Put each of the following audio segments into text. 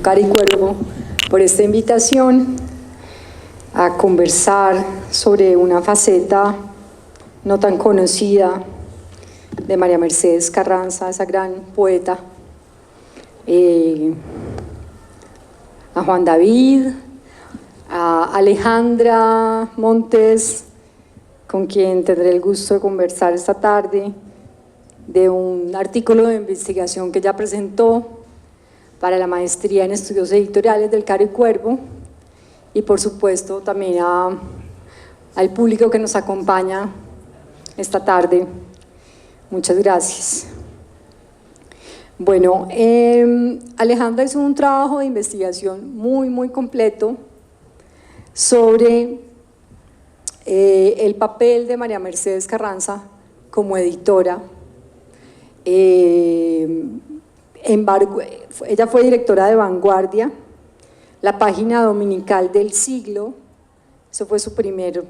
Cari Cuervo, por esta invitación a conversar sobre una faceta no tan conocida de María Mercedes Carranza, esa gran poeta, a Juan David, a Alejandra Montes, con quien tendré el gusto de conversar esta tarde, de un artículo de investigación que ya presentó para la maestría en estudios editoriales del Caro y Cuervo, y por supuesto también al público que nos acompaña esta tarde. Muchas gracias. Bueno, Alejandra hizo un trabajo de investigación muy completo sobre el papel de María Mercedes Carranza como editora. Ella fue directora de Vanguardia, la página dominical del Siglo. Eso fue su primer,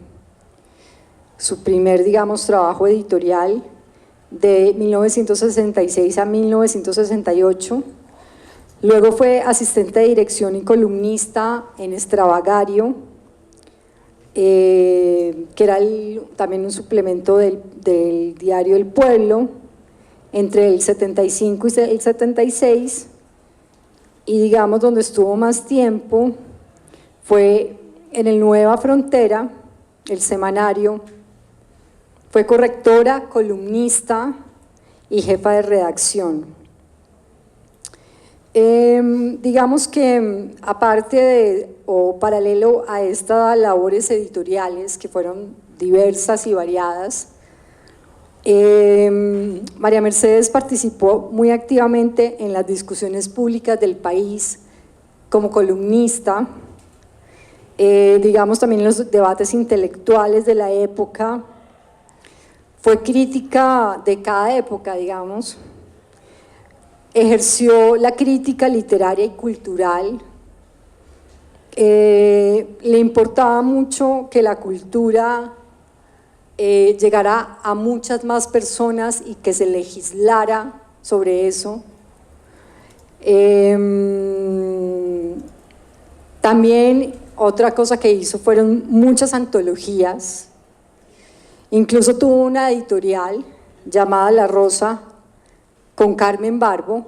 digamos, trabajo editorial de 1966 a 1968. Luego fue asistente de dirección y columnista en Extravagario, que era también un suplemento del diario El Pueblo, entre el 75 y el 76, y digamos donde estuvo más tiempo fue en el Nueva Frontera, el semanario. Fue correctora, columnista y jefa de redacción. Digamos que aparte o paralelo a estas labores editoriales que fueron diversas y variadas, María Mercedes participó muy activamente en las discusiones públicas del país como columnista, digamos también en los debates intelectuales de la época. Fue crítica de cada época, digamos. Ejerció la crítica literaria y cultural. Le importaba mucho que la cultura llegara a muchas más personas y que se legislara sobre eso. También otra cosa que hizo fueron muchas antologías. Incluso tuvo una editorial llamada La Rosa con Carmen Barbo,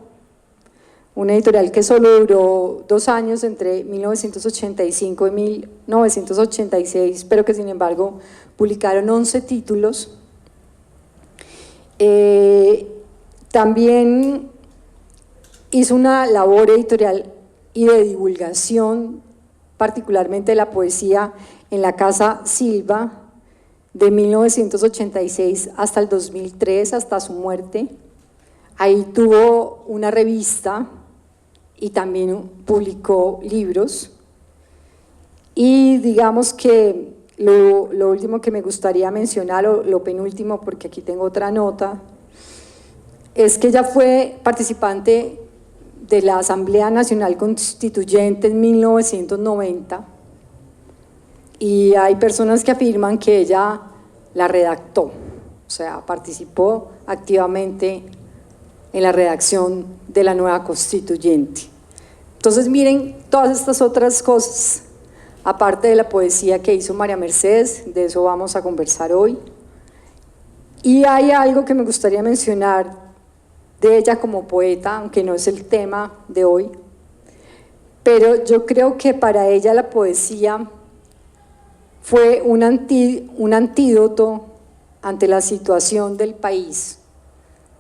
una editorial que solo duró 2 años, entre 1985 y 1986, pero que sin embargo publicaron 11 títulos. También hizo una labor editorial y de divulgación, particularmente de la poesía, en la Casa Silva, de 1986 hasta el 2003, hasta su muerte. Ahí tuvo una revista y también publicó libros. Y digamos que lo último que me gustaría mencionar, o lo penúltimo, porque aquí tengo otra nota, es que ella fue participante de la Asamblea Nacional Constituyente en 1990, y hay personas que afirman que ella la redactó, o sea, participó activamente en la redacción de la nueva constituyente. Entonces miren todas estas otras cosas, aparte de la poesía que hizo María Mercedes, de eso vamos a conversar hoy. Y hay algo que me gustaría mencionar de ella como poeta, aunque no es el tema de hoy, pero yo creo que para ella la poesía fue un antídoto ante la situación del país.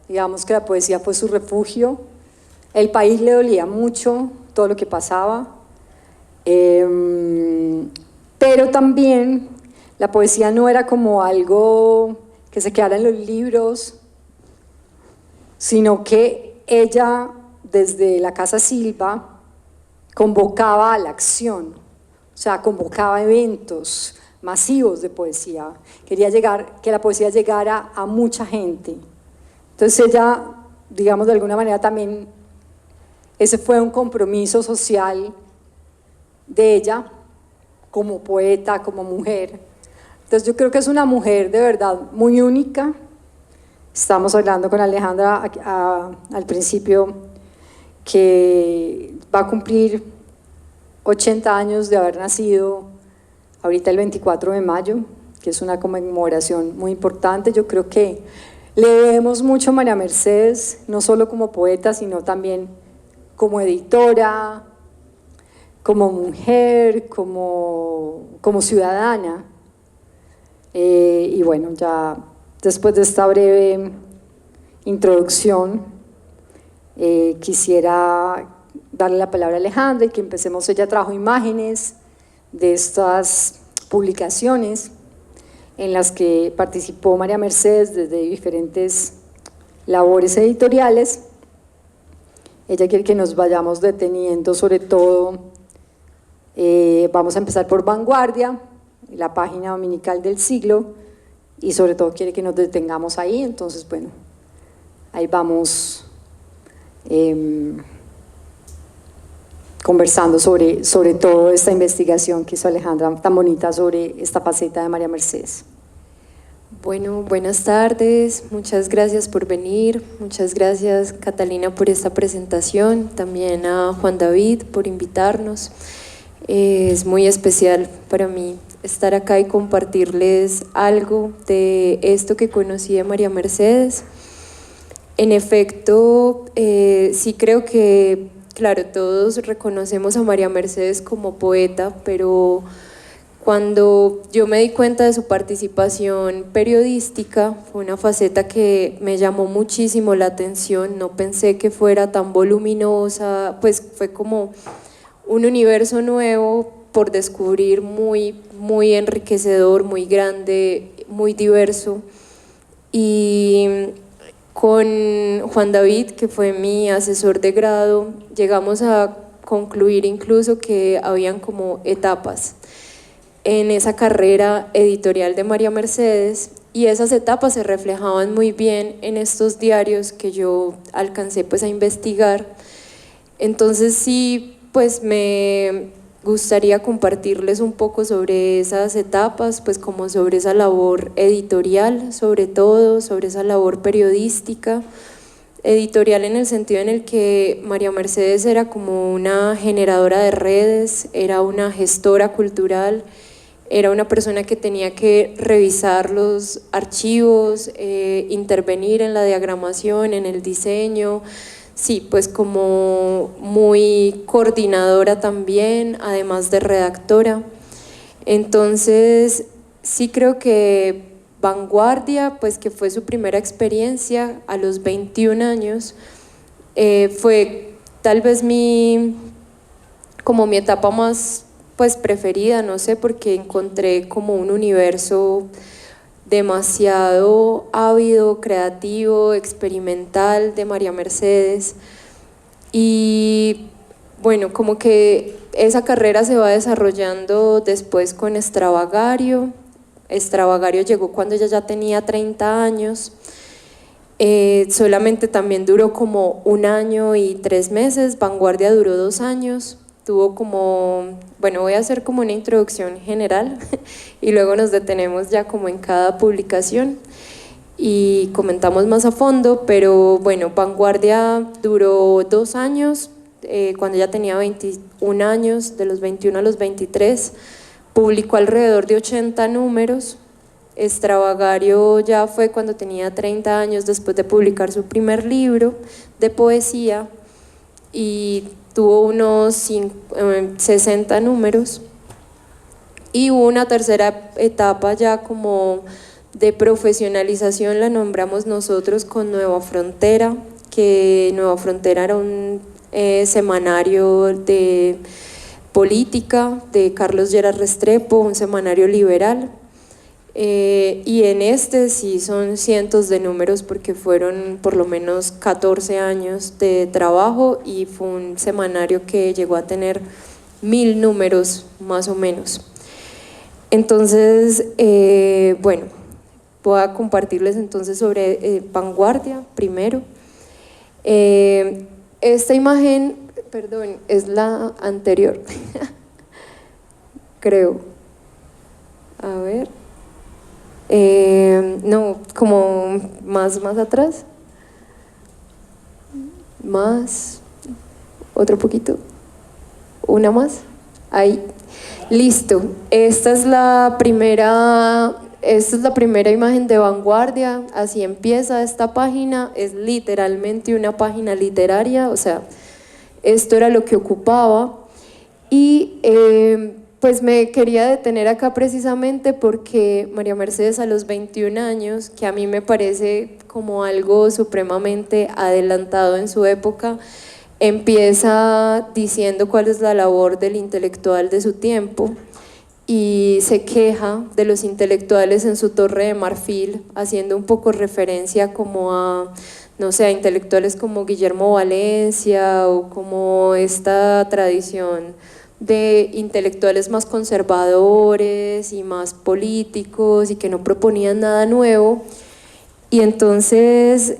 Digamos que la poesía fue su refugio. El país le dolía mucho todo lo que pasaba, pero también la poesía no era como algo que se quedara en los libros, sino que ella, desde la Casa Silva, convocaba a la acción, o sea, convocaba eventos masivos de poesía. Quería que la poesía llegara a mucha gente. Entonces ella, digamos, de alguna manera también, ese fue un compromiso social de ella como poeta, como mujer. Entonces yo creo que es una mujer de verdad muy única. Estamos hablando con Alejandra al principio, que va a cumplir 80 años de haber nacido ahorita el 24 de mayo, que es una conmemoración muy importante. Yo creo que le debemos mucho a María Mercedes, no solo como poeta, sino también como editora, como mujer, como ciudadana. Y bueno, ya después de esta breve introducción, quisiera darle la palabra a Alejandra y que empecemos. Ella trajo imágenes de estas publicaciones en las que participó María Mercedes desde diferentes labores editoriales. Ella quiere que nos vayamos deteniendo sobre todo, vamos a empezar por Vanguardia, la página dominical del siglo, y sobre todo quiere que nos detengamos ahí. Entonces, bueno, ahí vamos conversando sobre toda esta investigación que hizo Alejandra tan bonita sobre esta faceta de María Mercedes. Bueno, buenas tardes, muchas gracias por venir, muchas gracias Catalina por esta presentación, también a Juan David por invitarnos. Es muy especial para mí estar acá y compartirles algo de esto que conocí de María Mercedes. En efecto, sí creo que, claro, todos reconocemos a María Mercedes como poeta, pero cuando yo me di cuenta de su participación periodística, fue una faceta que me llamó muchísimo la atención. No pensé que fuera tan voluminosa, pues fue como un universo nuevo por descubrir, muy, muy enriquecedor, muy grande, muy diverso. Y con Juan David, que fue mi asesor de grado, llegamos a concluir incluso que habían como etapas en esa carrera editorial de María Mercedes, y esas etapas se reflejaban muy bien en estos diarios que yo alcancé pues a investigar. Entonces sí, pues me gustaría compartirles un poco sobre esas etapas, pues como sobre esa labor editorial, sobre todo, sobre esa labor periodística, editorial en el sentido en el que María Mercedes era como una generadora de redes, era una gestora cultural, era una persona que tenía que revisar los archivos, intervenir en la diagramación, en el diseño. Sí, pues como muy coordinadora también, además de redactora. Entonces, sí creo que Vanguardia, pues que fue su primera experiencia a los 21 años, fue tal vez como mi etapa más pues preferida, no sé, porque encontré como un universo demasiado ávido, creativo, experimental de María Mercedes. Y bueno, como que esa carrera se va desarrollando después con Extravagario. Extravagario llegó cuando ella ya tenía 30 años. Solamente también duró como 1 año y 3 meses. Vanguardia duró 2 años. Tuvo como, bueno, voy a hacer como una introducción general y luego nos detenemos ya como en cada publicación y comentamos más a fondo, pero bueno, Vanguardia duró 2 años, cuando ya tenía 21 años, de los 21 a los 23, publicó alrededor de 80 números. Extravagario ya fue cuando tenía 30 años, después de publicar su primer libro de poesía, y tuvo unos 60 números. Y hubo una tercera etapa ya como de profesionalización, la nombramos nosotros con Nueva Frontera, que Nueva Frontera era un semanario de política de Carlos Lleras Restrepo, un semanario liberal. Y en este sí son cientos de números porque fueron por lo menos 14 años de trabajo y fue un semanario que llegó a tener 1000 números más o menos. Entonces, bueno, voy a compartirles entonces sobre Vanguardia primero. Esta imagen, perdón, es la anterior, creo. A ver. No, como más atrás, más, Otro poquito. Una más. Ahí. Listo. Esta es la primera imagen de vanguardia. Así empieza esta página. Es literalmente una página literaria. O sea, esto era lo que ocupaba. Y pues me quería detener acá precisamente porque María Mercedes a los 21 años, que a mí me parece como algo supremamente adelantado en su época, empieza diciendo cuál es la labor del intelectual de su tiempo y se queja de los intelectuales en su Torre de Marfil, haciendo un poco referencia como a, no sé, a intelectuales como Guillermo Valencia o como esta tradición de intelectuales más conservadores y más políticos y que no proponían nada nuevo. Y entonces,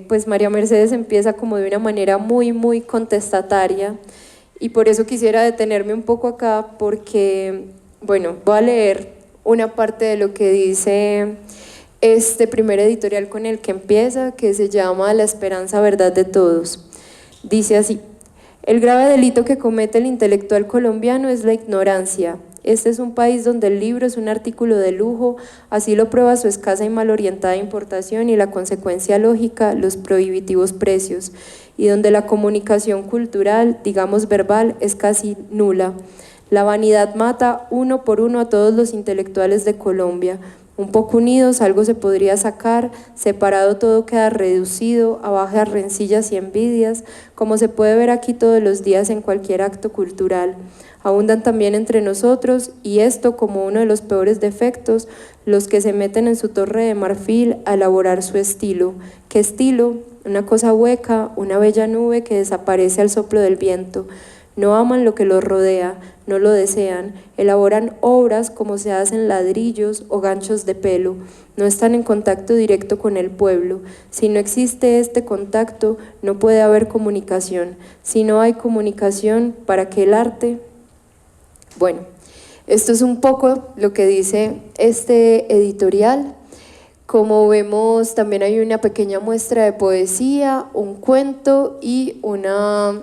pues María Mercedes empieza como de una manera muy contestataria, y por eso quisiera detenerme un poco acá porque, bueno, voy a leer una parte de lo que dice este primer editorial con el que empieza, que se llama La esperanza verdad de todos. Dice así: el grave delito que comete el intelectual colombiano es la ignorancia. Este es un país donde el libro es un artículo de lujo, así lo prueba su escasa y mal orientada importación y la consecuencia lógica, los prohibitivos precios, y donde la comunicación cultural, digamos verbal, es casi nula. La vanidad mata uno por uno a todos los intelectuales de Colombia. Un poco unidos algo se podría sacar, separado todo queda reducido a bajas rencillas y envidias, como se puede ver aquí todos los días en cualquier acto cultural. Abundan también entre nosotros, y esto como uno de los peores defectos, los que se meten en su Torre de Marfil a elaborar su estilo. ¿Qué estilo? Una cosa hueca, una bella nube que desaparece al soplo del viento. No aman lo que los rodea, no lo desean, elaboran obras como se hacen ladrillos o ganchos de pelo, no están en contacto directo con el pueblo. Si no existe este contacto, no puede haber comunicación. Si no hay comunicación, ¿para qué el arte? Bueno, esto es un poco lo que dice este editorial. Como vemos, también hay una pequeña muestra de poesía, un cuento y una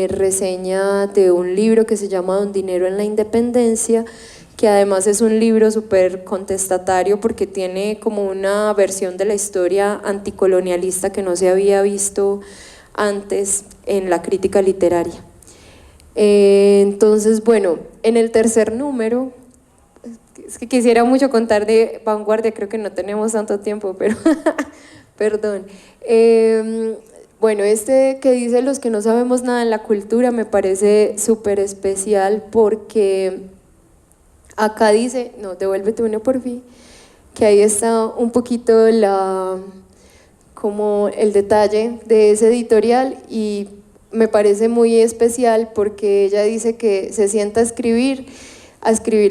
reseña de un libro que se llama Don Dinero en la Independencia, que además es un libro súper contestatario porque tiene como una versión de la historia anticolonialista que no se había visto antes en la crítica literaria. Entonces, bueno, en el tercer número, es que quisiera mucho contar de vanguardia, creo que no tenemos tanto tiempo, pero perdón. Bueno, este que dice los que no sabemos nada en la cultura me parece súper especial porque acá dice, no, devuélvete uno por fin, que ahí está un poquito como el detalle de ese editorial, y me parece muy especial porque ella dice que se sienta a escribir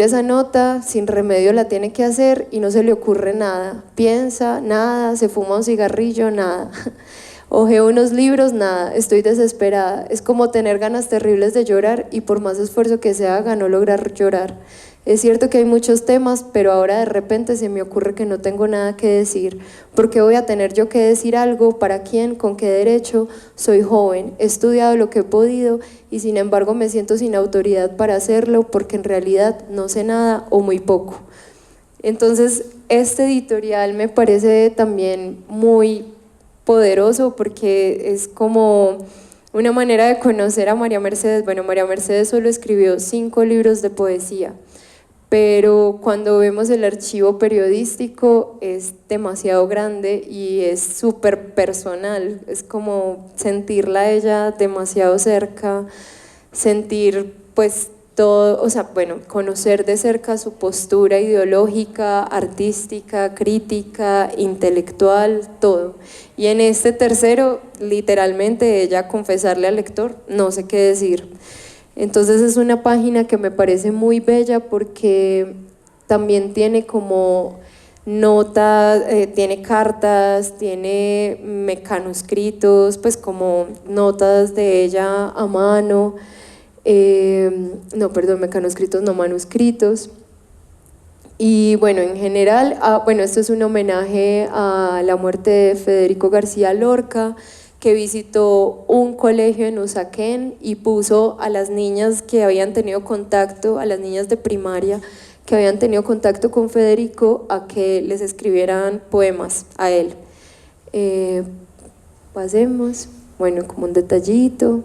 esa nota, sin remedio la tiene que hacer y no se le ocurre nada, piensa, nada, se fuma un cigarrillo, nada, ojeo unos libros, nada, estoy desesperada, es como tener ganas terribles de llorar y por más esfuerzo que se haga no lograr llorar. Es cierto que hay muchos temas, pero ahora de repente se me ocurre que no tengo nada que decir. ¿Por qué voy a tener yo que decir algo? ¿Para quién? ¿Con qué derecho? Soy joven, he estudiado lo que he podido y sin embargo me siento sin autoridad para hacerlo porque en realidad no sé nada o muy poco. Entonces, este editorial me parece también muy poderoso porque es como una manera de conocer a María Mercedes. Bueno, María Mercedes solo escribió 5 libros de poesía, pero cuando vemos el archivo periodístico es demasiado grande y es súper personal, es como sentirla a ella demasiado cerca, sentir pues todo, o sea, bueno, conocer de cerca su postura ideológica, artística, crítica, intelectual, todo. Y en este tercero, literalmente ella confesarle al lector, no sé qué decir. Entonces es una página que me parece muy bella porque también tiene como notas, tiene cartas, tiene mecanuscritos, pues como notas de ella a mano, no, perdón, mecanuscritos, no manuscritos. Y bueno, en general, bueno, esto es un homenaje a la muerte de Federico García Lorca, que visitó un colegio en Usaquén y puso a las niñas que habían tenido contacto, a las niñas de primaria que habían tenido contacto con Federico, a que les escribieran poemas a él. Pasemos, bueno, como un detallito.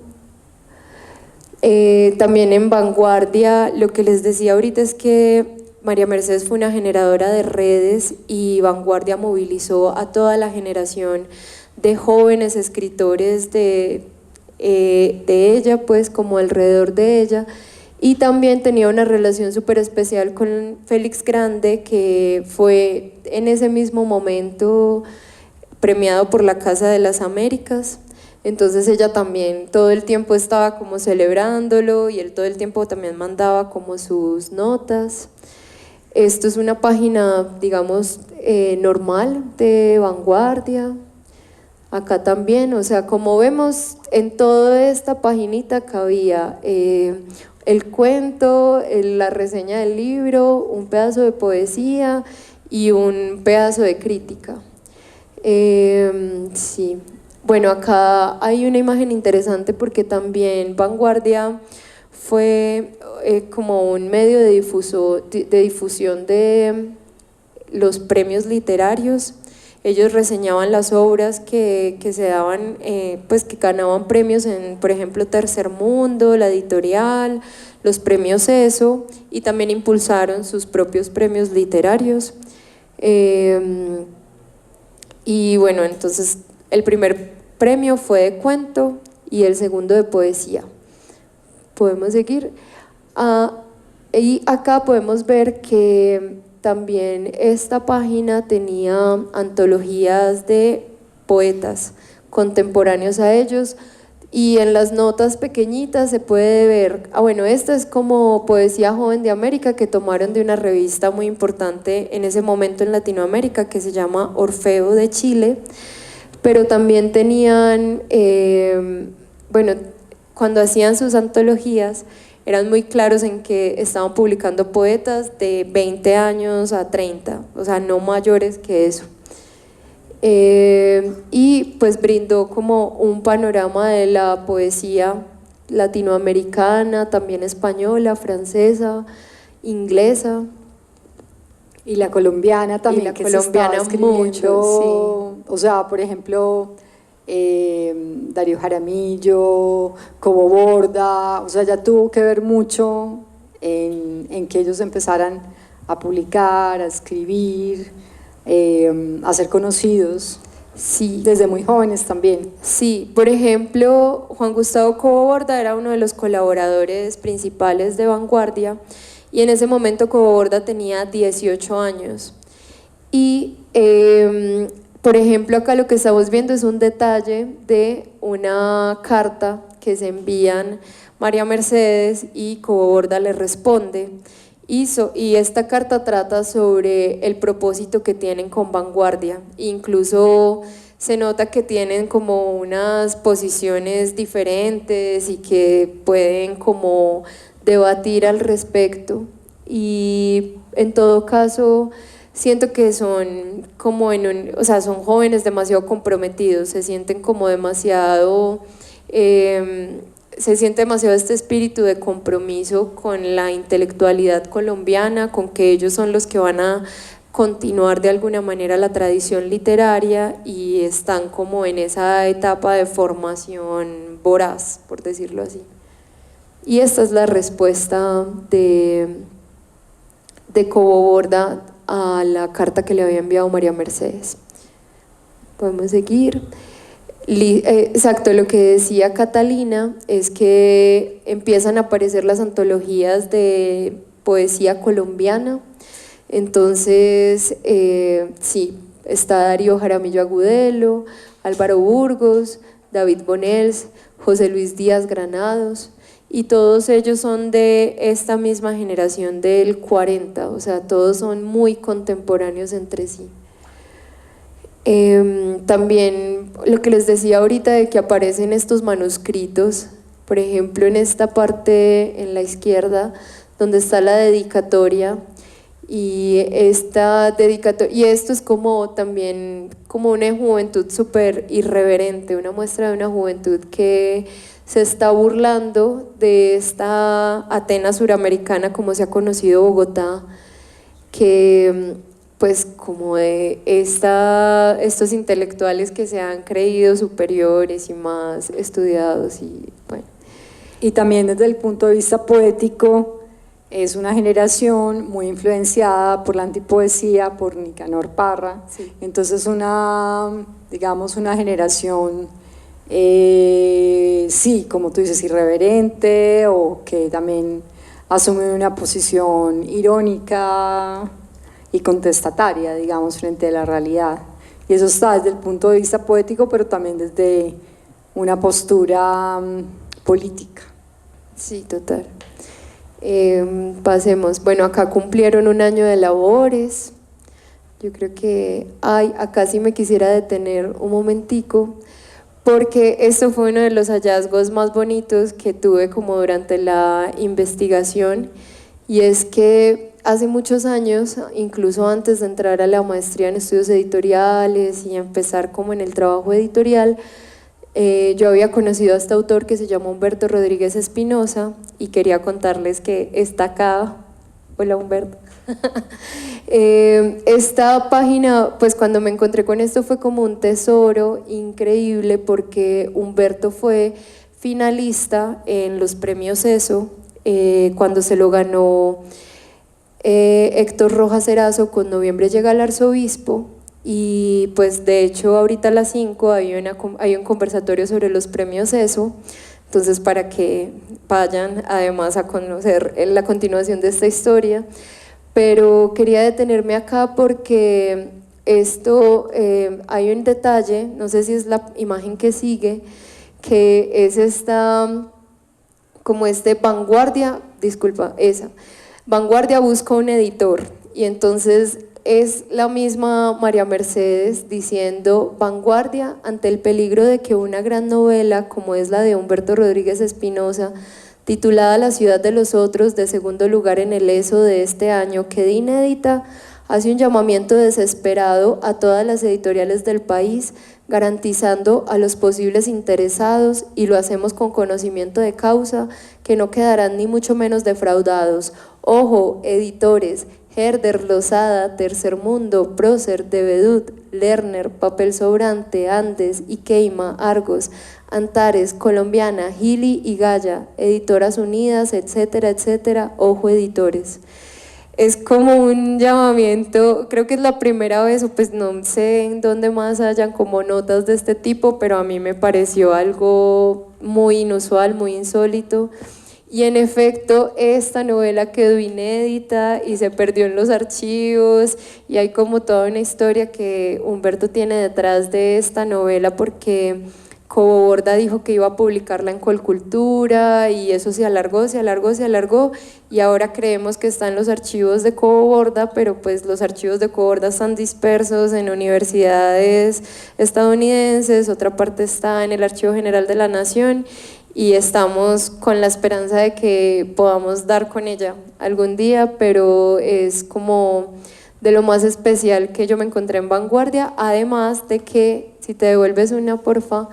También en Vanguardia, lo que les decía ahorita es que María Mercedes fue una generadora de redes y Vanguardia movilizó a toda la generación de jóvenes escritores de ella, pues como alrededor de ella, y también tenía una relación súper especial con Félix Grande, que fue en ese mismo momento premiado por la Casa de las Américas. Entonces ella también todo el tiempo estaba como celebrándolo y él todo el tiempo también mandaba como sus notas. Esto es una página, digamos, normal de Vanguardia. Acá también, o sea, como vemos en toda esta paginita cabía el cuento, la reseña del libro, un pedazo de poesía y un pedazo de crítica. Sí. Bueno, acá hay una imagen interesante porque también Vanguardia fue como un medio de difusión de los premios literarios. Ellos reseñaban las obras que se daban, pues que ganaban premios en, por ejemplo, Tercer Mundo, la editorial, los premios ESO, y también impulsaron sus propios premios literarios. Y bueno, entonces el primer premio fue de cuento y el segundo de poesía. Podemos seguir. Y acá podemos ver que también esta página tenía antologías de poetas contemporáneos a ellos, y en las notas pequeñitas se puede ver, bueno, esta es como Poesía Joven de América, que tomaron de una revista muy importante en ese momento en Latinoamérica que se llama Orfeo de Chile, pero también tenían, bueno, cuando hacían sus antologías eran muy claros en que estaban publicando poetas de 20 años a 30, o sea, no mayores que eso. Y pues brindó como un panorama de la poesía latinoamericana, también española, francesa, inglesa. Y la colombiana también, y la que colombiana se estaba escribiendo, mucho, o sea, por ejemplo, Darío Jaramillo, Cobo Borda, o sea, ya tuvo que ver mucho en que ellos empezaran a publicar, a escribir, a ser conocidos. Sí. Desde muy jóvenes también. Sí, por ejemplo, Juan Gustavo Cobo Borda era uno de los colaboradores principales de Vanguardia, y en ese momento Cobo Borda tenía 18 años. Y, por ejemplo, acá lo que estamos viendo es un detalle de una carta que se envían María Mercedes y Cobo Borda le responde. Y esta carta trata sobre el propósito que tienen con Vanguardia. Incluso se nota que tienen como unas posiciones diferentes y que pueden como debatir al respecto. Y en todo caso siento que son como o sea, son jóvenes demasiado comprometidos, se sienten como demasiado se siente demasiado este espíritu de compromiso con la intelectualidad colombiana, con que ellos son los que van a continuar de alguna manera la tradición literaria, y están como en esa etapa de formación voraz, por decirlo así. Y esta es la respuesta de Cobo Borda a la carta que le había enviado María Mercedes. Podemos seguir. Exacto, lo que decía Catalina es que empiezan a aparecer las antologías de poesía colombiana. Entonces, sí, está Darío Jaramillo Agudelo, Álvaro Burgos, David Bonels, José Luis Díaz Granados, y todos ellos son de esta misma generación del 40, o sea, todos son muy contemporáneos entre sí. También lo que les decía ahorita de que aparecen estos manuscritos, por ejemplo en esta parte en la izquierda donde está la dedicatoria, Y esta dedicatoria, y esto es como también como una juventud súper irreverente, una muestra de una juventud que se está burlando de esta Atenas suramericana como se ha conocido Bogotá, que pues como de estos intelectuales que se han creído superiores y más estudiados y bueno. Y también desde el punto de vista poético, es una generación muy influenciada por la antipoesía, por Nicanor Parra. Sí. Entonces digamos, una generación, sí, como tú dices, irreverente, o que también asume una posición irónica y contestataria, digamos, frente a la realidad. Y eso está desde el punto de vista poético, pero también desde una postura política. Sí, total. Pasemos, bueno, acá cumplieron un año de labores. Yo creo que, acá sí me quisiera detener un momentico, porque esto fue uno de los hallazgos más bonitos que tuve como durante la investigación, y es que hace muchos años, incluso antes de entrar a la maestría en estudios editoriales y empezar como en el trabajo editorial, yo había conocido a este autor que se llama Humberto Rodríguez Espinosa, y quería contarles que está acá. Hola Humberto. Esta página, pues cuando me encontré con esto fue como un tesoro increíble, porque Humberto fue finalista en los premios ESO cuando se lo ganó Héctor Rojas Erazo con Noviembre llega el arzobispo. Y pues de hecho ahorita a las 5 hay un conversatorio sobre los premios ESO, entonces para que vayan además a conocer la continuación de esta historia. Pero quería detenerme acá porque hay un detalle, no sé si es la imagen que sigue, que es Vanguardia busca un editor, y entonces es la misma María Mercedes diciendo: Vanguardia, ante el peligro de que una gran novela como es la de Humberto Rodríguez Espinosa, titulada La ciudad de los otros, de segundo lugar en el ESO de este año, quede inédita, hace un llamamiento desesperado a todas las editoriales del país, garantizando a los posibles interesados, y lo hacemos con conocimiento de causa, que no quedarán ni mucho menos defraudados. Ojo, editores: Herder, Losada, Tercer Mundo, Prócer, Devedut, Lerner, Papel Sobrante, Andes, Iqueima, Argos, Antares, Colombiana, Gili y Gaya, Editoras Unidas, etcétera, etcétera. Ojo, editores. Es como un llamamiento, creo que es la primera vez, o pues no sé en dónde más hayan como notas de este tipo, pero a mí me pareció algo muy inusual, muy insólito. Y en efecto, esta novela quedó inédita y se perdió en los archivos, y hay como toda una historia que Humberto tiene detrás de esta novela, porque Cobo Borda dijo que iba a publicarla en Colcultura, y eso se alargó, y ahora creemos que está en los archivos de Cobo Borda, pero pues los archivos de Cobo Borda están dispersos en universidades estadounidenses, otra parte está en el Archivo General de la Nación, y estamos con la esperanza de que podamos dar con ella algún día, pero es como de lo más especial que yo me encontré en Vanguardia, además de que, si te devuelves una, porfa,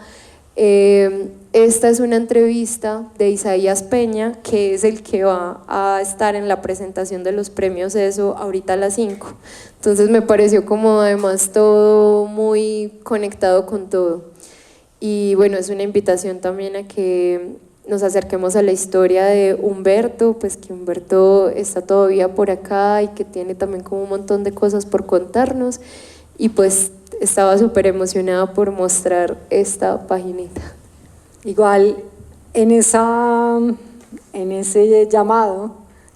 esta es una entrevista de Isaías Peña, que es el que va a estar en la presentación de los premios ESO ahorita a las 5, entonces me pareció como además todo muy conectado con todo. Y bueno, es una invitación también a que nos acerquemos a la historia de Humberto, pues que Humberto está todavía por acá y que tiene también como un montón de cosas por contarnos, y pues estaba súper emocionada por mostrar esta paginita. Igual en ese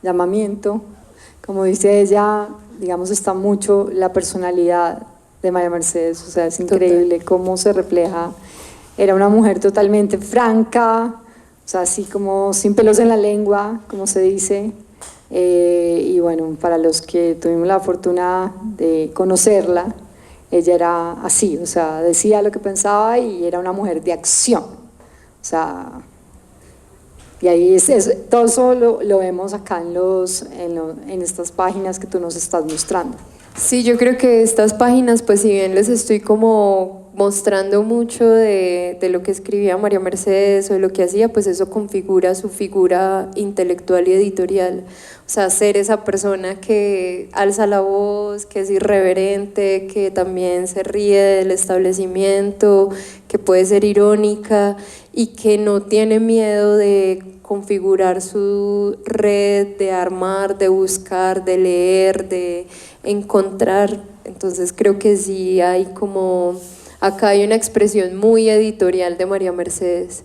llamamiento, como dice ella, digamos, está mucho la personalidad de María Mercedes, o sea, es increíble cómo se refleja. Era una mujer totalmente franca, o sea, así como sin pelos en la lengua, como se dice. Y bueno, para los que tuvimos la fortuna de conocerla, ella era así, o sea, decía lo que pensaba y era una mujer de acción. O sea, Y ahí todo eso lo vemos acá en estas páginas que tú nos estás mostrando. Sí, yo creo que estas páginas, pues si bien les estoy como mostrando mucho de lo que escribía María Mercedes o de lo que hacía, pues eso configura su figura intelectual y editorial. O sea, ser esa persona que alza la voz, que es irreverente, que también se ríe del establecimiento, que puede ser irónica y que no tiene miedo de configurar su red, de armar, de buscar, de leer, de encontrar. Entonces creo que sí hay como, acá hay una expresión muy editorial de María Mercedes.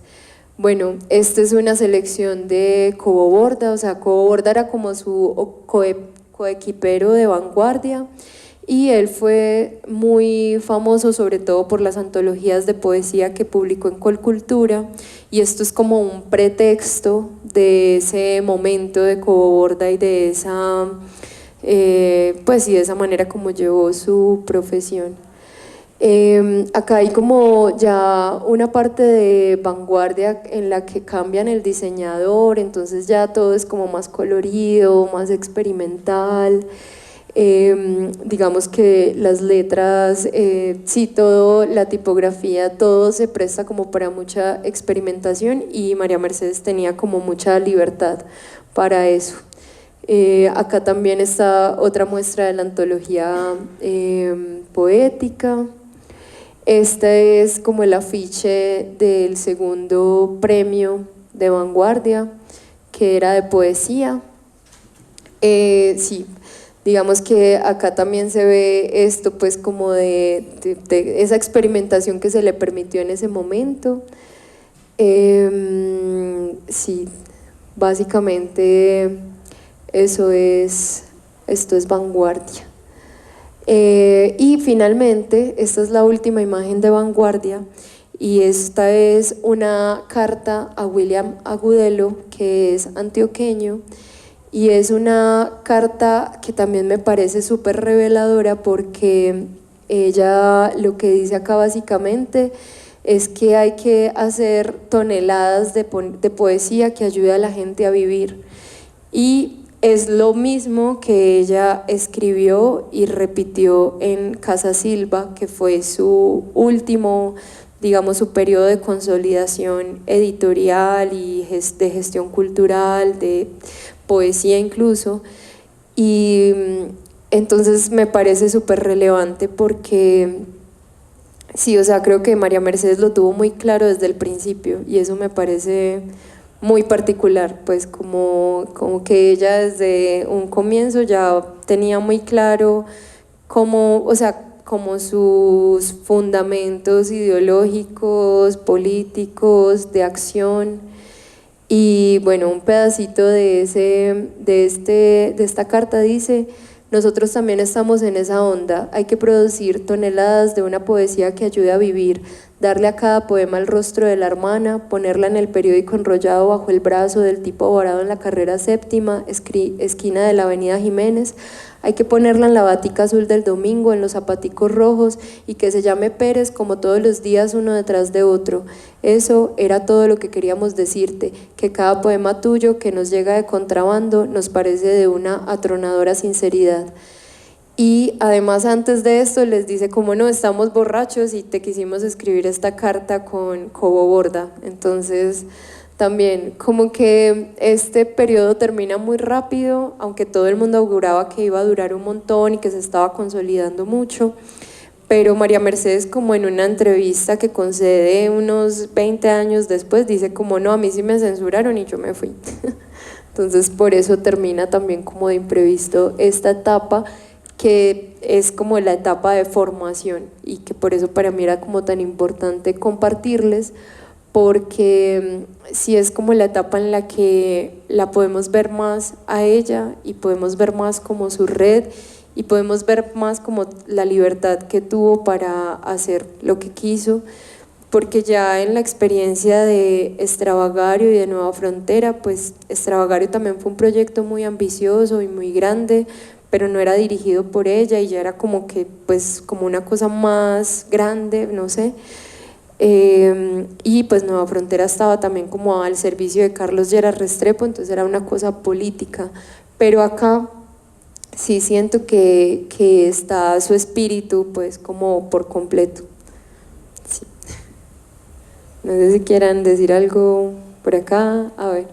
Bueno, esta es una selección de Cobo Borda, o sea, Cobo Borda era como su coequipero de vanguardia y él fue muy famoso sobre todo por las antologías de poesía que publicó en Colcultura, y esto es como un pretexto de ese momento de Cobo Borda y de esa, pues sí, de esa manera como llevó su profesión. Acá hay como ya una parte de vanguardia en la que cambian el diseñador, entonces ya todo es como más colorido, más experimental. Digamos que las letras, sí, todo, la tipografía, todo se presta como para mucha experimentación, y María Mercedes tenía como mucha libertad para eso. Acá también está otra muestra de la antología poética. Este es como el afiche del segundo premio de vanguardia, que era de poesía. Sí, digamos que acá también se ve esto pues como de esa experimentación que se le permitió en ese momento. Sí, básicamente esto es vanguardia. Y finalmente, esta es la última imagen de vanguardia, y esta es una carta a William Agudelo, que es antioqueño, y es una carta que también me parece súper reveladora, porque ella lo que dice acá básicamente es que hay que hacer toneladas de poesía que ayude a la gente a vivir, y es lo mismo que ella escribió y repitió en Casa Silva, que fue su último, digamos, su periodo de consolidación editorial y de gestión cultural, de poesía incluso. Y entonces me parece súper relevante porque sí, o sea, creo que María Mercedes lo tuvo muy claro desde el principio, y eso me parece muy particular, pues como que ella desde un comienzo ya tenía muy claro cómo, o sea, como sus fundamentos ideológicos, políticos, de acción. Y bueno, un pedacito de esta carta dice: nosotros también estamos en esa onda, hay que producir toneladas de una poesía que ayude a vivir, darle a cada poema el rostro de la hermana, ponerla en el periódico enrollado bajo el brazo del tipo varado en la carrera séptima, esquina de la avenida Jiménez, hay que ponerla en la batica azul del domingo, en los zapaticos rojos, y que se llame Pérez como todos los días uno detrás de otro. Eso era todo lo que queríamos decirte, que cada poema tuyo que nos llega de contrabando nos parece de una atronadora sinceridad. Y además antes de esto les dice como no, estamos borrachos y te quisimos escribir esta carta con Cobo Borda. Entonces también como que este periodo termina muy rápido, aunque todo el mundo auguraba que iba a durar un montón y que se estaba consolidando mucho, pero María Mercedes, como en una entrevista que concede unos 20 años después, dice como no, a mí sí me censuraron y yo me fui. Entonces por eso termina también como de imprevisto esta etapa, que es como la etapa de formación, y que por eso para mí era como tan importante compartirles, porque sí es como la etapa en la que la podemos ver más a ella, y podemos ver más como su red, y podemos ver más como la libertad que tuvo para hacer lo que quiso, porque ya en la experiencia de Extravagario y de Nueva Frontera, pues Extravagario también fue un proyecto muy ambicioso y muy grande, pero no era dirigido por ella, y ya era como que pues como una cosa más grande, no sé. y pues Nueva Frontera estaba también como al servicio de Carlos Lleras Restrepo, entonces era una cosa política, pero acá sí siento que está su espíritu pues como por completo. Sí. No sé si quieran decir algo por acá, a ver.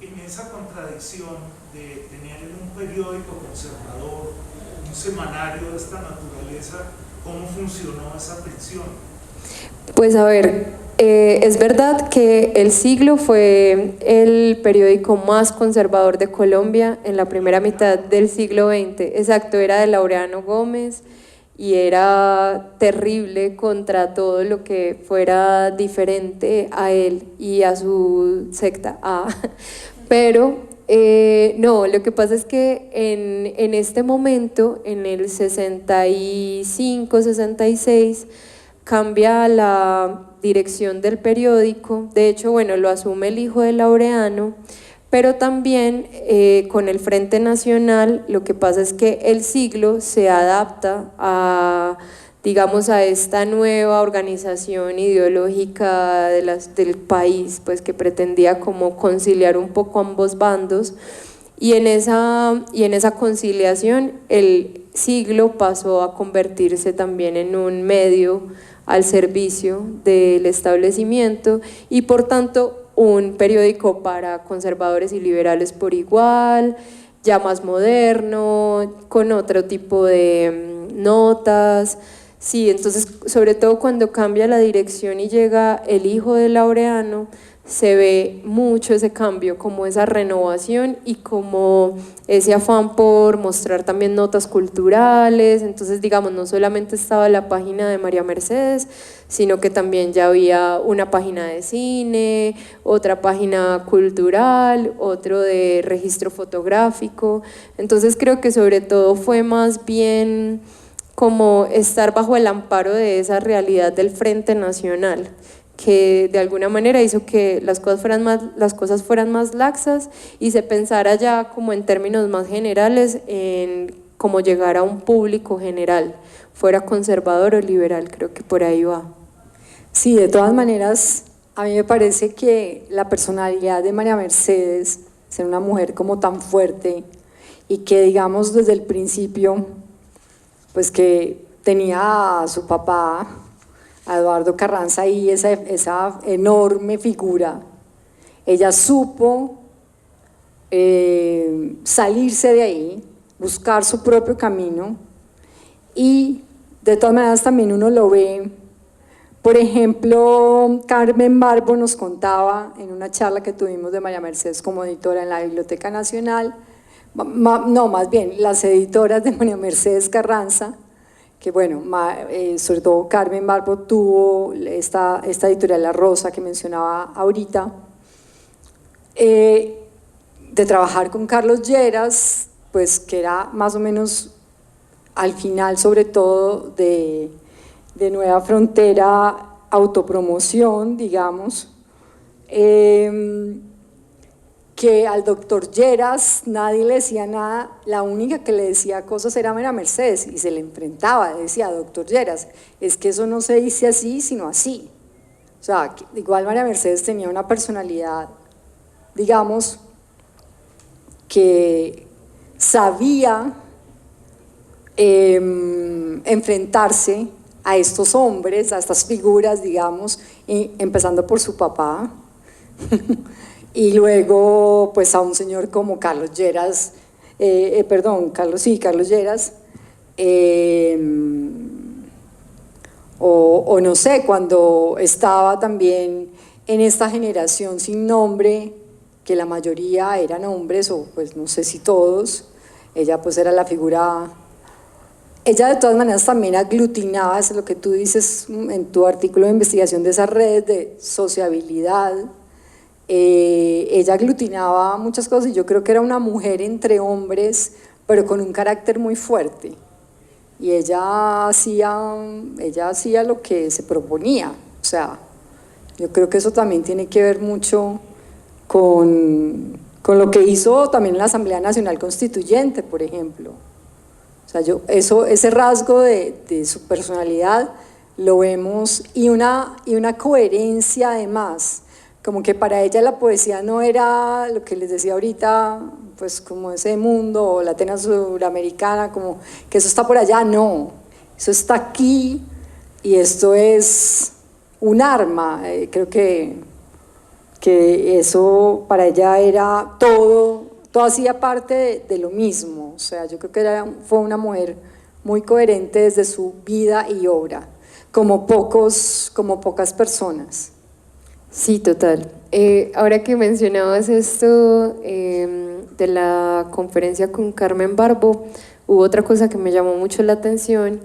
En esa contradicción de tener un periódico conservador, un semanario de esta naturaleza, ¿cómo funcionó esa tensión? Pues a ver, es verdad que El Siglo fue el periódico más conservador de Colombia en la primera mitad del siglo XX. Exacto, era de Laureano Gómez y era terrible contra todo lo que fuera diferente a él y a su secta. Pero no, lo que pasa es que en este momento, en el 65, 66, cambia la dirección del periódico. De hecho, bueno, lo asume el hijo de Laureano, pero también con el Frente Nacional lo que pasa es que El Siglo se adapta a, digamos, a esta nueva organización ideológica del país, pues que pretendía como conciliar un poco ambos bandos, y en esa conciliación El Siglo pasó a convertirse también en un medio al servicio del establecimiento y por tanto un periódico para conservadores y liberales por igual, ya más moderno, con otro tipo de notas. Sí, entonces sobre todo cuando cambia la dirección y llega el hijo de Laureano, se ve mucho ese cambio, como esa renovación y como ese afán por mostrar también notas culturales. Entonces, digamos, no solamente estaba la página de María Mercedes, sino que también ya había una página de cine, otra página cultural, otro de registro fotográfico. Entonces creo que sobre todo fue más bien como estar bajo el amparo de esa realidad del Frente Nacional, que de alguna manera hizo que las cosas fueran más laxas y se pensara ya como en términos más generales en cómo llegar a un público general, fuera conservador o liberal. Creo que por ahí va. Sí, de todas maneras, a mí me parece que la personalidad de María Mercedes, ser una mujer como tan fuerte y que digamos desde el principio, pues que tenía a su papá, a Eduardo Carranza, y esa enorme figura, ella supo salirse de ahí, buscar su propio camino, y de todas maneras también uno lo ve. Por ejemplo, Carmen Barbo nos contaba en una charla que tuvimos de María Mercedes como editora en la Biblioteca Nacional, no, más bien las editoras de María Mercedes Carranza, que bueno, sobre todo Carmen Barbo tuvo esta editorial La Rosa que mencionaba ahorita, de trabajar con Carlos Lleras, pues que era más o menos al final sobre todo de Nueva Frontera, autopromoción, digamos, que al doctor Lleras nadie le decía nada, la única que le decía cosas era María Mercedes y se le enfrentaba, decía, doctor Lleras, es que eso no se dice así, sino así. O sea, igual María Mercedes tenía una personalidad, digamos, que sabía enfrentarse a estos hombres, a estas figuras, digamos, empezando por su papá, y luego pues a un señor como Carlos Lleras, Carlos Lleras, o no sé, cuando estaba también en esta generación sin nombre, que la mayoría eran hombres, o pues no sé si todos, ella pues era la figura. Ella de todas maneras también aglutinaba, es lo que tú dices en tu artículo de investigación, de esas redes de sociabilidad. Ella aglutinaba muchas cosas y yo creo que era una mujer entre hombres, pero con un carácter muy fuerte. Y ella hacía lo que se proponía. O sea, yo creo que eso también tiene que ver mucho con lo que hizo también la Asamblea Nacional Constituyente, por ejemplo. O sea, ese rasgo de su personalidad lo vemos, y una coherencia además, como que para ella la poesía no era lo que les decía ahorita, pues como ese mundo, o la Atenas suramericana, como que eso está por allá, no, eso está aquí, y esto es un arma. Creo que eso para ella era todo hacía parte de lo mismo. O sea, yo creo que fue una mujer muy coherente desde su vida y obra, como pocas personas. Sí, total. Ahora que mencionabas esto de la conferencia con Carmen Barbo, hubo otra cosa que me llamó mucho la atención,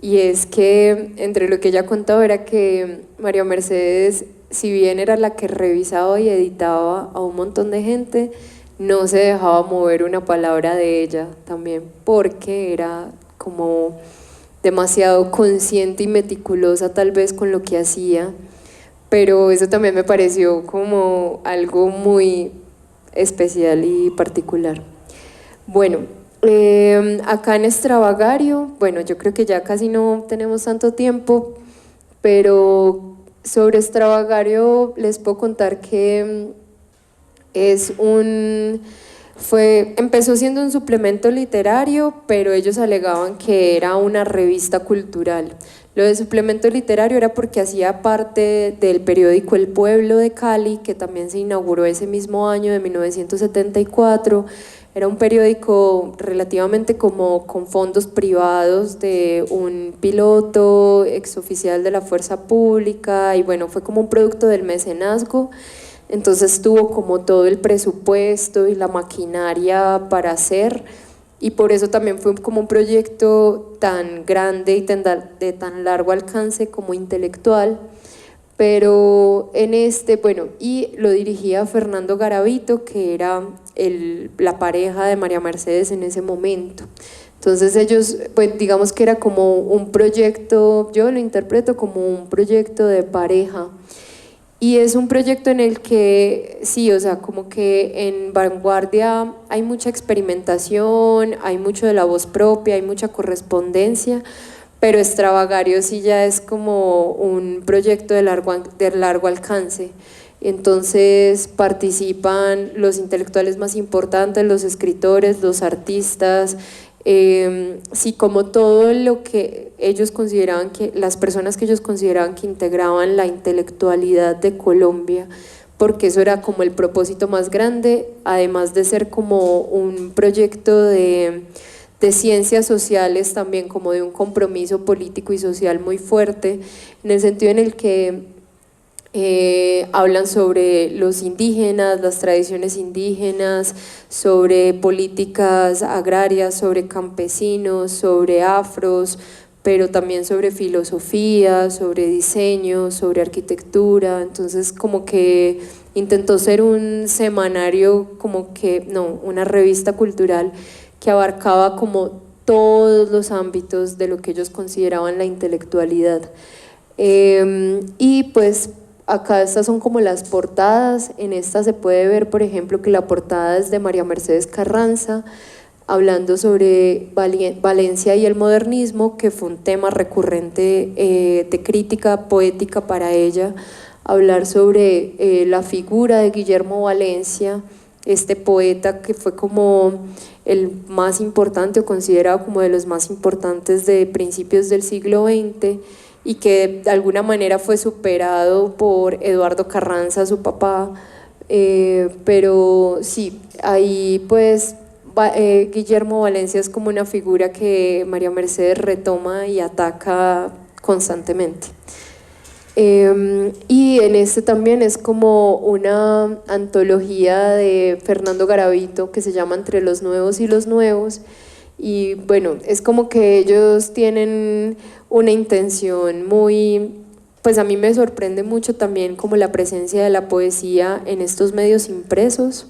y es que entre lo que ella contaba era que María Mercedes, si bien era la que revisaba y editaba a un montón de gente, no se dejaba mover una palabra de ella también, porque era como demasiado consciente y meticulosa tal vez con lo que hacía, pero eso también me pareció como algo muy especial y particular. Bueno, acá en Extravagario, bueno, yo creo que ya casi no tenemos tanto tiempo, pero sobre Extravagario les puedo contar que empezó siendo un suplemento literario, pero ellos alegaban que era una revista cultural. Lo de suplemento literario era porque hacía parte del periódico El Pueblo de Cali, que también se inauguró ese mismo año de 1974. Era un periódico relativamente como con fondos privados de un piloto exoficial de la fuerza pública, y bueno, fue como un producto del mecenazgo. Entonces tuvo como todo el presupuesto y la maquinaria para hacer, y por eso también fue como un proyecto tan grande y de tan largo alcance como intelectual. Pero bueno, y lo dirigía Fernando Garavito, que era la pareja de María Mercedes en ese momento. Entonces ellos, pues digamos que era como un proyecto, yo lo interpreto como un proyecto de pareja. Y es un proyecto en el que, sí, o sea, como que en Vanguardia hay mucha experimentación, hay mucho de la voz propia, hay mucha correspondencia, pero Extravagario sí ya es como un proyecto de largo alcance. Entonces participan los intelectuales más importantes, los escritores, los artistas, sí, como todo lo que ellos consideraban las personas que ellos consideraban que integraban la intelectualidad de Colombia, porque eso era como el propósito más grande, además de ser como un proyecto de ciencias sociales, también como de un compromiso político y social muy fuerte, en el sentido en el que hablan sobre los indígenas, las tradiciones indígenas, sobre políticas agrarias, sobre campesinos, sobre afros, pero también sobre filosofía, sobre diseño, sobre arquitectura. Entonces como que intentó ser un semanario, una revista cultural que abarcaba como todos los ámbitos de lo que ellos consideraban la intelectualidad. Y pues acá estas son como las portadas. En esta se puede ver, por ejemplo, que la portada es de María Mercedes Carranza, hablando sobre Valencia y el modernismo, que fue un tema recurrente de crítica poética para ella. Hablar sobre la figura de Guillermo Valencia, este poeta que fue como el más importante, o considerado como de los más importantes de principios del siglo XX, y que de alguna manera fue superado por Eduardo Carranza, su papá. Pero sí, ahí pues Guillermo Valencia es como una figura que María Mercedes retoma y ataca constantemente. Y en este también es como una antología de Fernando Garavito que se llama Entre los Nuevos y los Nuevos. Y bueno, es como que ellos tienen una intención pues a mí me sorprende mucho también como la presencia de la poesía en estos medios impresos,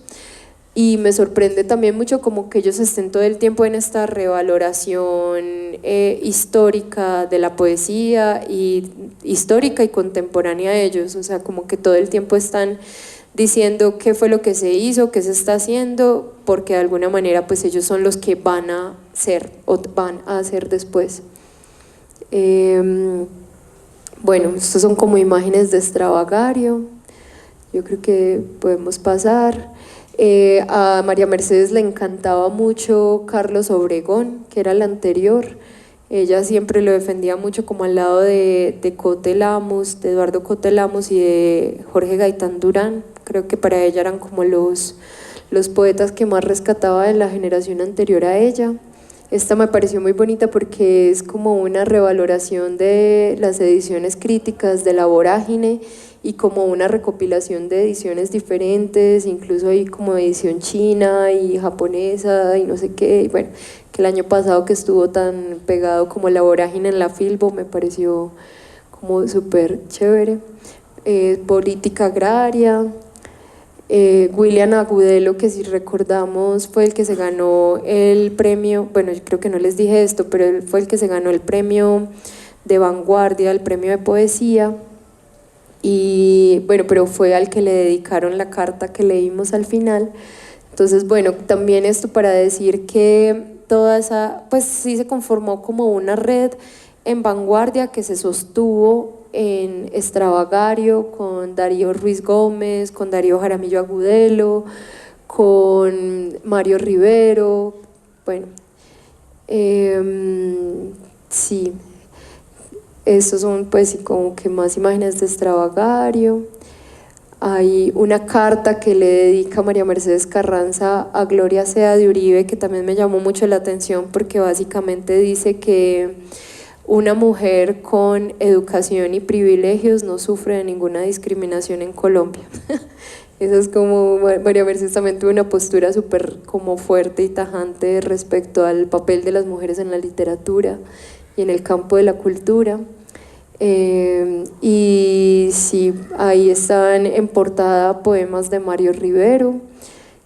y me sorprende también mucho como que ellos estén todo el tiempo en esta revaloración histórica de la poesía, y histórica y contemporánea a ellos, o sea, como que todo el tiempo están diciendo qué fue lo que se hizo, qué se está haciendo, porque de alguna manera pues ellos son los que van a ser o van a hacer después. Bueno, estos son como imágenes de Extravagario. Yo creo que podemos pasar. A María Mercedes le encantaba mucho Carlos Obregón, que era el anterior. Ella siempre lo defendía mucho como al lado de Cote Lamus, de Eduardo Cote Lamus y de Jorge Gaitán Durán. Creo que para ella eran como los poetas que más rescataba de la generación anterior a ella. Esta me pareció muy bonita porque es como una revaloración de las ediciones críticas de La Vorágine y como una recopilación de ediciones diferentes, incluso hay como edición china y japonesa y no sé qué. Y bueno, que el año pasado que estuvo tan pegado como La Vorágine en la Filbo me pareció como súper chévere. Política agraria. William Agudelo, que si recordamos fue el que se ganó el premio, bueno, yo creo que no les dije esto, pero él fue el que se ganó el premio de vanguardia, el premio de poesía, y bueno, pero fue al que le dedicaron la carta que leímos al final. Entonces, bueno, también esto para decir que toda esa, pues sí se conformó como una red en vanguardia que se sostuvo en Extravagario, con Darío Ruiz Gómez, con Darío Jaramillo Agudelo, con Mario Rivero, bueno, sí, estos son pues como que más imágenes de Extravagario. Hay una carta que le dedica María Mercedes Carranza a Gloria Sea de Uribe, que también me llamó mucho la atención porque básicamente dice que una mujer con educación y privilegios no sufre de ninguna discriminación en Colombia. Eso es como, María Mercedes también tuvo una postura súper como fuerte y tajante respecto al papel de las mujeres en la literatura y en el campo de la cultura. Y sí, ahí están en portada poemas de Mario Rivero,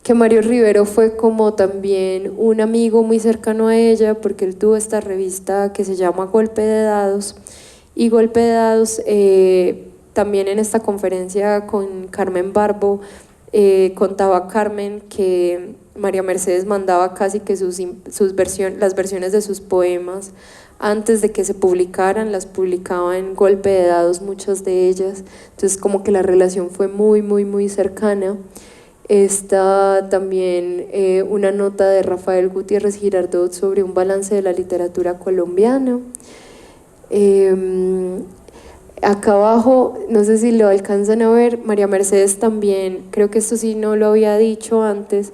que Mario Rivero fue como también un amigo muy cercano a ella, porque él tuvo esta revista que se llama Golpe de Dados, y Golpe de Dados, también en esta conferencia con Carmen Barbo, contaba Carmen que María Mercedes mandaba casi que las versiones de sus poemas antes de que se publicaran, las publicaba en Golpe de Dados, muchas de ellas, entonces como que la relación fue muy, muy, muy cercana. Está también una nota de Rafael Gutiérrez Girardot sobre un balance de la literatura colombiana. Acá abajo, no sé si lo alcanzan a ver, María Mercedes también, creo que esto sí no lo había dicho antes,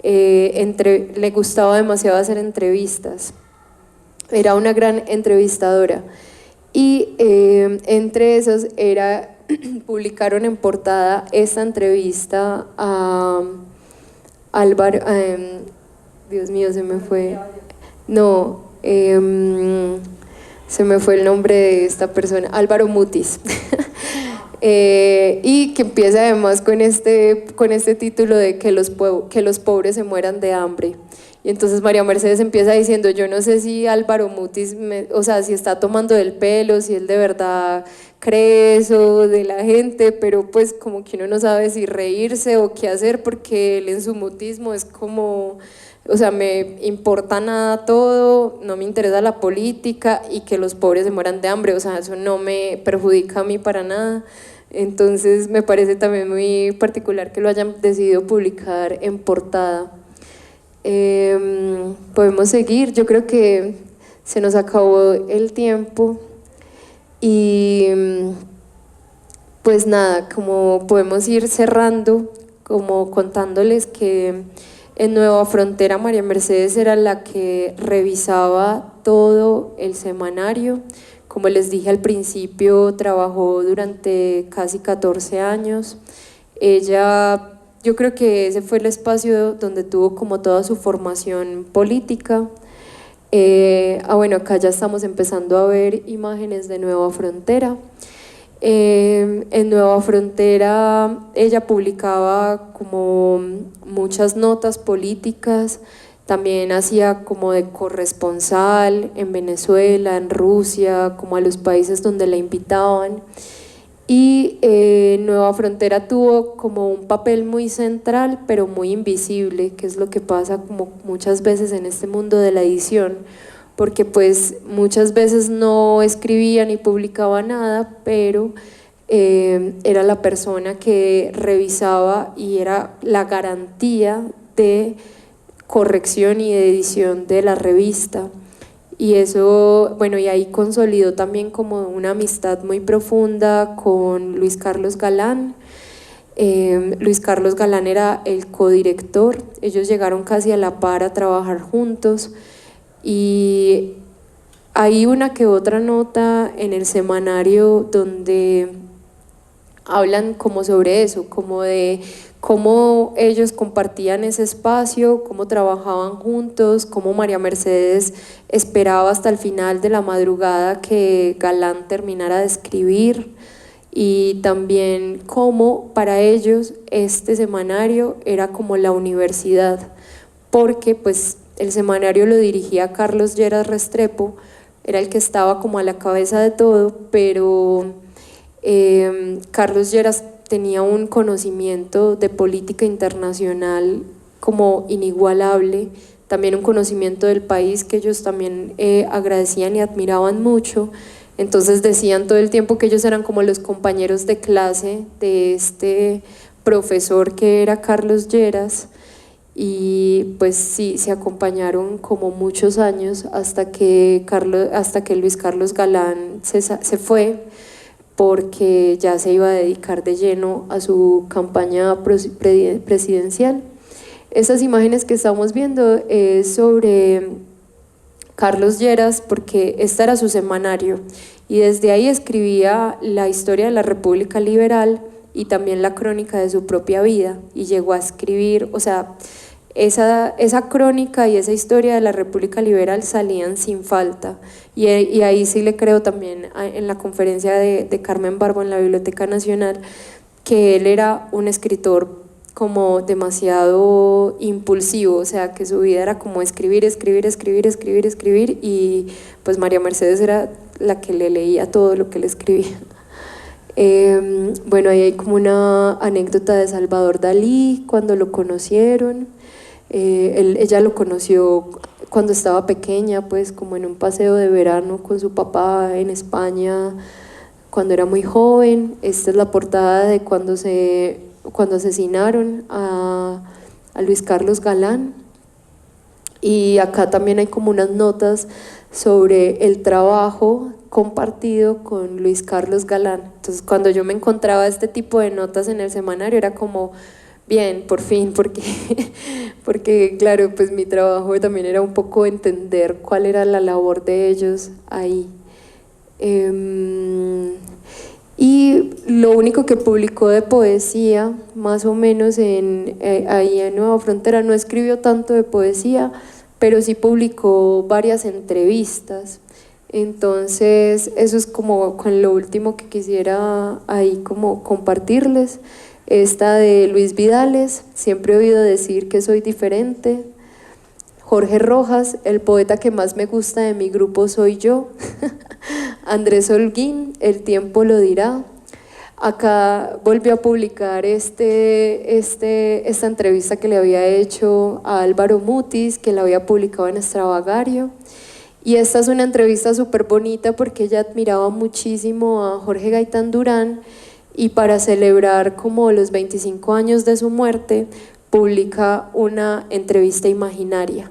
le gustaba demasiado hacer entrevistas, era una gran entrevistadora y entre esas publicaron en portada esta entrevista a Álvaro, Dios mío, se me fue, no, se me fue el nombre de esta persona, Álvaro Mutis. Y que empieza además con este título de que los pobres se mueran de hambre. Y entonces María Mercedes empieza diciendo, yo no sé si Álvaro Mutis, o sea, si está tomando del pelo, si él de verdad cree eso de la gente, pero pues como que uno no sabe si reírse o qué hacer, porque él en su mutismo es como, o sea, me importa nada todo, no me interesa la política y que los pobres se mueran de hambre, o sea, eso no me perjudica a mí para nada. Entonces me parece también muy particular que lo hayan decidido publicar en portada. Podemos seguir, yo creo que se nos acabó el tiempo y pues nada, como podemos ir cerrando, como contándoles que en Nueva Frontera María Mercedes era la que revisaba todo el semanario. Como les dije al principio, trabajó durante casi 14 años. Yo creo que ese fue el espacio donde tuvo como toda su formación política. Bueno, acá ya estamos empezando a ver imágenes de Nueva Frontera. En Nueva Frontera ella publicaba como muchas notas políticas, también hacía como de corresponsal en Venezuela, en Rusia, como a los países donde la invitaban. Y Nueva Frontera tuvo como un papel muy central, pero muy invisible, que es lo que pasa como muchas veces en este mundo de la edición, porque pues muchas veces no escribía ni publicaba nada, pero era la persona que revisaba y era la garantía de corrección y de edición de la revista. Y eso, bueno, y ahí consolidó también como una amistad muy profunda con Luis Carlos Galán. Luis Carlos Galán era el codirector, ellos llegaron casi a la par a trabajar juntos, y hay una que otra nota en el semanario donde hablan como sobre eso, como de cómo ellos compartían ese espacio, cómo trabajaban juntos, cómo María Mercedes esperaba hasta el final de la madrugada que Galán terminara de escribir, y también cómo para ellos este semanario era como la universidad, porque pues el semanario lo dirigía Carlos Lleras Restrepo, era el que estaba como a la cabeza de todo, pero Carlos Lleras tenía un conocimiento de política internacional como inigualable, también un conocimiento del país que ellos también agradecían y admiraban mucho. Entonces decían todo el tiempo que ellos eran como los compañeros de clase de este profesor que era Carlos Lleras, y pues sí, se acompañaron como muchos años hasta que Luis Carlos Galán se fue, porque ya se iba a dedicar de lleno a su campaña presidencial. Esas imágenes que estamos viendo es sobre Carlos Lleras, porque este era su semanario, y desde ahí escribía la historia de la República Liberal y también la crónica de su propia vida, y llegó a escribir, o sea, esa crónica y esa historia de la República Liberal salían sin falta, y ahí sí le creo también en la conferencia de Carmen Barbo en la Biblioteca Nacional, que él era un escritor como demasiado impulsivo, o sea, que su vida era como escribir, y pues María Mercedes era la que le leía todo lo que él escribía. Bueno, ahí hay como una anécdota de Salvador Dalí, cuando lo conocieron. Ella lo conoció cuando estaba pequeña, pues como en un paseo de verano con su papá en España, cuando era muy joven. Esta es la portada de cuando asesinaron a Luis Carlos Galán, y acá también hay como unas notas sobre el trabajo compartido con Luis Carlos Galán. Entonces cuando yo me encontraba este tipo de notas en el semanario era como, bien, por fin, porque claro, pues mi trabajo también era un poco entender cuál era la labor de ellos ahí. Y lo único que publicó de poesía, más o menos ahí en Nueva Frontera, no escribió tanto de poesía, pero sí publicó varias entrevistas. Entonces eso es como con lo último que quisiera ahí como compartirles. Esta de Luis Vidales, siempre he oído decir que soy diferente. Jorge Rojas, el poeta que más me gusta de mi grupo soy yo. Andrés Holguín, el tiempo lo dirá. Acá volvió a publicar esta entrevista que le había hecho a Álvaro Mutis, que la había publicado en Extravagario. Y esta es una entrevista súper bonita porque ella admiraba muchísimo a Jorge Gaitán Durán, y para celebrar como los 25 años de su muerte, publica una entrevista imaginaria.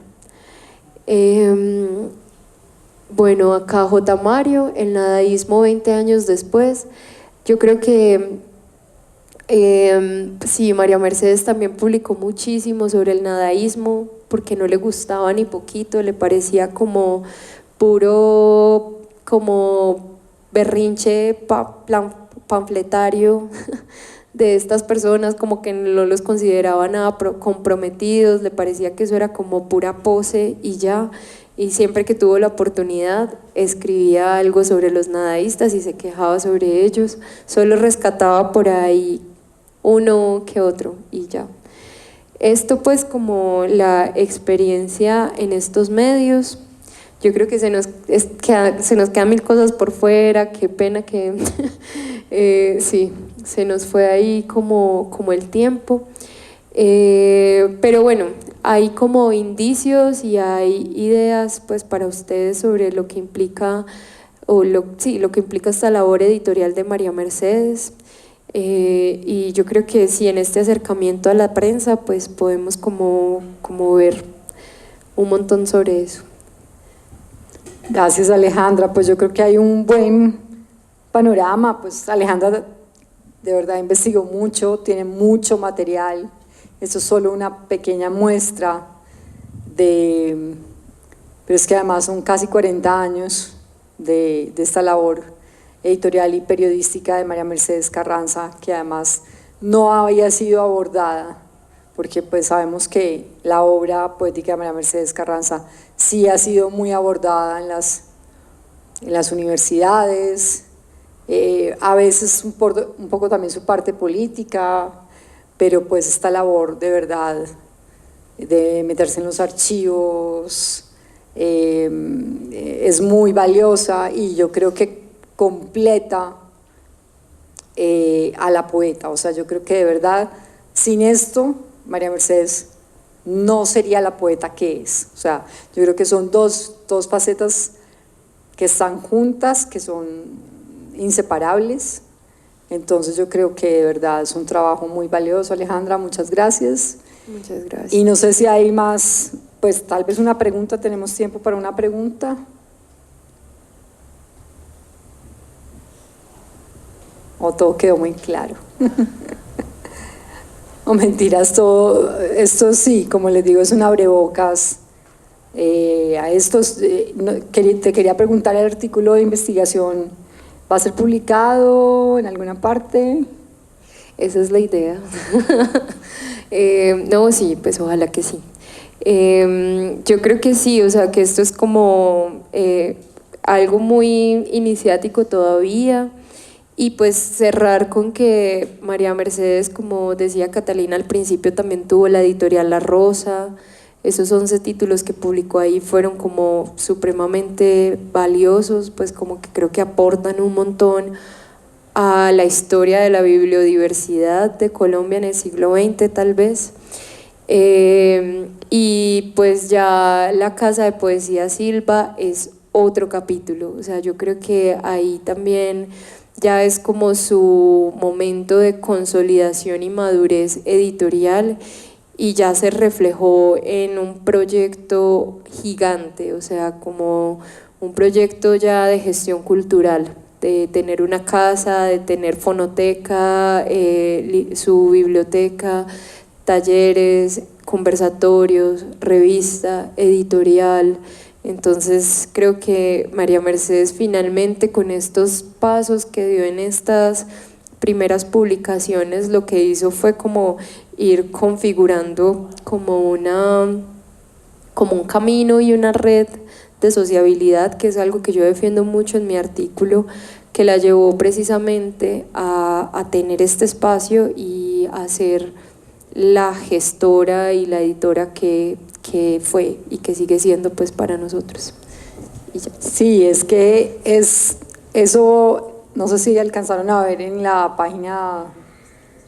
Bueno, acá J. Mario, el nadaísmo 20 años después. Yo creo que sí, María Mercedes también publicó muchísimo sobre el nadaísmo, porque no le gustaba ni poquito, le parecía como puro, como berrinche panfletario de estas personas, como que no los consideraba nada comprometidos, le parecía que eso era como pura pose y ya. Y siempre que tuvo la oportunidad escribía algo sobre los nadaístas y se quejaba sobre ellos, solo rescataba por ahí uno que otro y ya. Esto pues como la experiencia en estos medios. Yo creo que se nos quedan mil cosas por fuera, qué pena que sí, se nos fue ahí como el tiempo. Pero bueno, hay como indicios y hay ideas pues para ustedes sobre lo que implica, lo que implica esta labor editorial de María Mercedes. Y yo creo que sí, en este acercamiento a la prensa pues podemos como ver un montón sobre eso. Gracias, Alejandra. Pues yo creo que hay un buen panorama. Pues Alejandra de verdad investigó mucho, tiene mucho material. Esto es solo una pequeña muestra pero es que además son casi 40 años de esta labor editorial y periodística de María Mercedes Carranza, que además no había sido abordada, porque pues sabemos que la obra poética de María Mercedes Carranza sí ha sido muy abordada en las universidades, a veces un poco también su parte política, pero pues esta labor de verdad de meterse en los archivos es muy valiosa y yo creo que completa a la poeta. O sea, yo creo que de verdad sin esto María Mercedes no sería la poeta que es. O sea, yo creo que son dos facetas que están juntas, que son inseparables. Entonces yo creo que de verdad es un trabajo muy valioso. Alejandra, muchas gracias. Muchas gracias. Y no sé si hay más, pues tal vez una pregunta, tenemos tiempo para una pregunta. O todo quedó muy claro. O mentiras, todo esto sí, como les digo, es un abrebocas. A estos, te quería preguntar, ¿el artículo de investigación va a ser publicado en alguna parte? Esa es la idea. No, sí, pues ojalá que sí. Yo creo que sí, o sea, que esto es como algo muy iniciático todavía. Y pues cerrar con que María Mercedes, como decía Catalina al principio, también tuvo la editorial La Rosa. Esos 11 títulos que publicó ahí fueron como supremamente valiosos, pues como que creo que aportan un montón a la historia de la bibliodiversidad de Colombia en el siglo XX tal vez. Y pues ya la Casa de Poesía Silva es otro capítulo, o sea, yo creo que ahí también ya es como su momento de consolidación y madurez editorial y ya se reflejó en un proyecto gigante, o sea, como un proyecto ya de gestión cultural, de tener una casa, de tener fonoteca, su biblioteca, talleres, conversatorios, revista, editorial. Entonces creo que María Mercedes finalmente con estos pasos que dio en estas primeras publicaciones lo que hizo fue como ir configurando como un camino y una red de sociabilidad, que es algo que yo defiendo mucho en mi artículo, que la llevó precisamente a tener este espacio y a ser la gestora y la editora que fue y que sigue siendo pues para nosotros. Y ya. Sí, es que eso, no sé si alcanzaron a ver en la página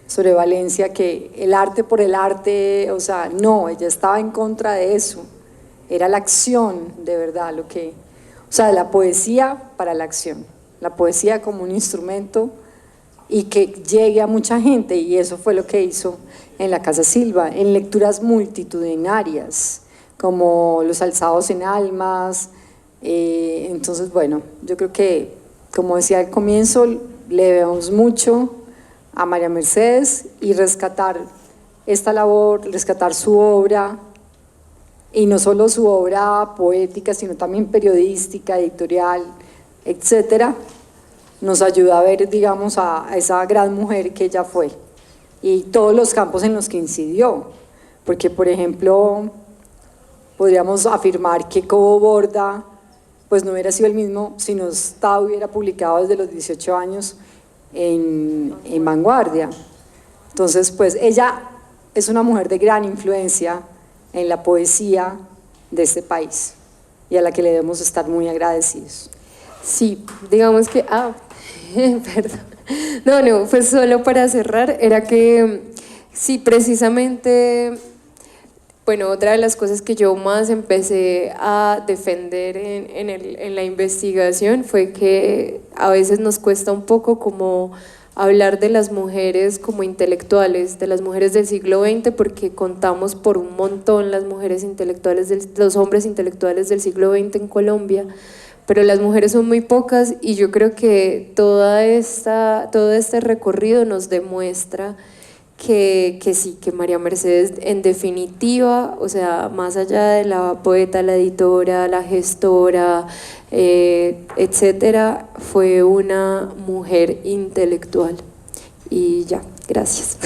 sobre Valencia, que el arte por el arte, o sea, no, ella estaba en contra de eso, era la acción de verdad, o sea, la poesía para la acción, la poesía como un instrumento y que llegue a mucha gente, y eso fue lo que hizo en la Casa Silva, en lecturas multitudinarias, como Los alzados en almas. Entonces, bueno, yo creo que, como decía al comienzo, le debemos mucho a María Mercedes y rescatar esta labor, rescatar su obra, y no solo su obra poética, sino también periodística, editorial, etcétera, nos ayuda a ver, digamos, a esa gran mujer que ella fue y todos los campos en los que incidió, porque por ejemplo podríamos afirmar que Cobo Borda pues no hubiera sido el mismo si no hubiera publicado desde los 18 años en Vanguardia. Entonces pues ella es una mujer de gran influencia en la poesía de este país y a la que le debemos estar muy agradecidos. Sí, digamos que, perdón, no, pues solo para cerrar, era que sí, precisamente Bueno, otra de las cosas que yo más empecé a defender en la investigación fue que a veces nos cuesta un poco como hablar de las mujeres como intelectuales, de las mujeres del siglo XX, porque contamos por un montón las mujeres intelectuales, los hombres intelectuales del siglo XX en Colombia, pero las mujeres son muy pocas y yo creo que todo este recorrido nos demuestra que sí, que María Mercedes en definitiva, o sea, más allá de la poeta, la editora, la gestora, etcétera, fue una mujer intelectual. Y ya, gracias.